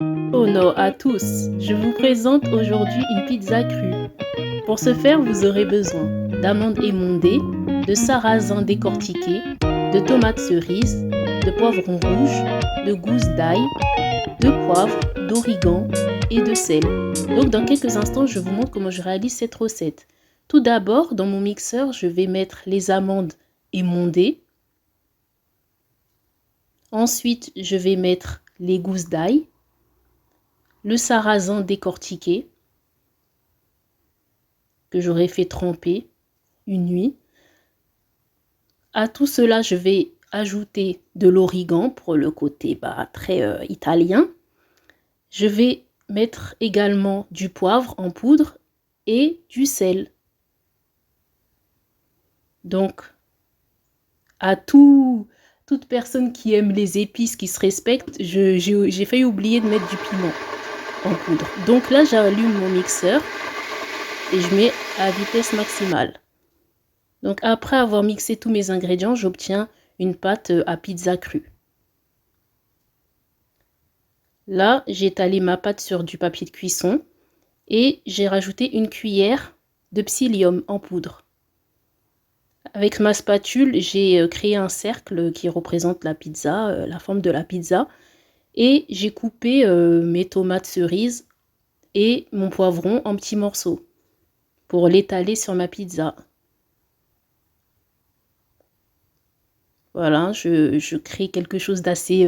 Oh non, à tous, je vous présente aujourd'hui une pizza crue. Pour ce faire, vous aurez besoin d'amandes émondées, de sarrasin décortiqué, de tomates cerises, de poivrons rouges, de gousses d'ail, de poivre, d'origan et de sel. Donc dans quelques instants, je vous montre comment je réalise cette recette. Tout d'abord, dans mon mixeur, je vais mettre les amandes émondées. Ensuite, je vais mettre les gousses d'ail, le sarrasin décortiqué que j'aurais fait tremper une nuit. À tout cela, je vais ajouter de l'origan pour le côté très italien. Je vais mettre également du poivre en poudre et du sel. Donc, à toute personne qui aime les épices, qui se respecte, j'ai failli oublier de mettre du piment en poudre. Donc là, j'allume mon mixeur et je mets à vitesse maximale. Donc après avoir mixé tous mes ingrédients, j'obtiens une pâte à pizza crue. Là, j'ai étalé ma pâte sur du papier de cuisson et j'ai rajouté une cuillère de psyllium en poudre. Avec ma spatule, j'ai créé un cercle qui représente la pizza, la forme de la pizza. Et j'ai coupé mes tomates cerises et mon poivron en petits morceaux pour l'étaler sur ma pizza. Voilà, je crée quelque chose d'assez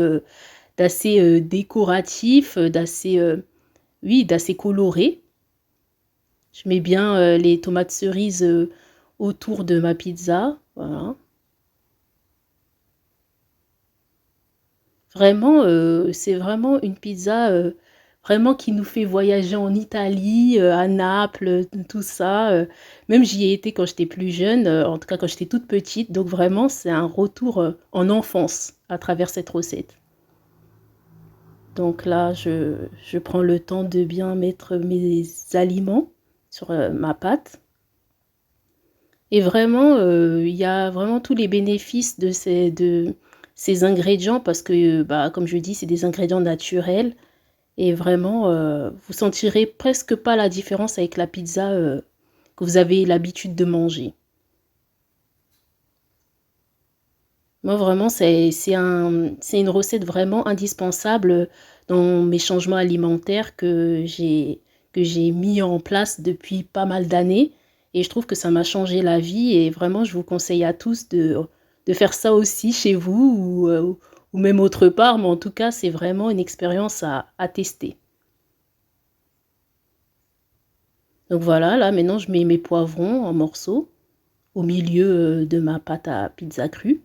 décoratif, d'assez coloré. Je mets bien les tomates cerises autour de ma pizza. Voilà. Vraiment, c'est vraiment une pizza vraiment qui nous fait voyager en Italie, à Naples, tout ça. Même j'y ai été quand j'étais plus jeune, en tout cas quand j'étais toute petite. Donc vraiment, c'est un retour en enfance à travers cette recette. Donc là, je prends le temps de bien mettre mes aliments sur ma pâte. Et vraiment, il y a vraiment tous les bénéfices de ces ingrédients parce que, comme je dis, c'est des ingrédients naturels. Et vraiment, vous sentirez presque pas la différence avec la pizza que vous avez l'habitude de manger. Moi, vraiment, c'est une recette vraiment indispensable dans mes changements alimentaires que j'ai mis en place depuis pas mal d'années. Et je trouve que ça m'a changé la vie. Et vraiment, je vous conseille à tous de faire ça aussi chez vous ou même autre part. Mais en tout cas, c'est vraiment une expérience à tester. Donc voilà, là, maintenant, je mets mes poivrons en morceaux au milieu de ma pâte à pizza crue.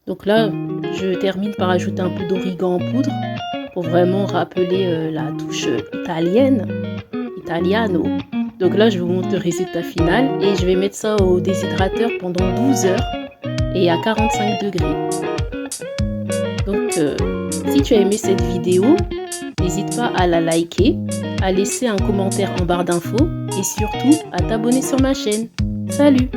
Donc là, je termine par ajouter un peu d'origan en poudre pour vraiment rappeler la touche italienne, italiano. Donc là, je vous montre le résultat final et je vais mettre ça au déshydrateur pendant 12 heures et à 45 degrés. Donc, si tu as aimé cette vidéo, n'hésite pas à la liker, à laisser un commentaire en barre d'infos et surtout à t'abonner sur ma chaîne. Salut!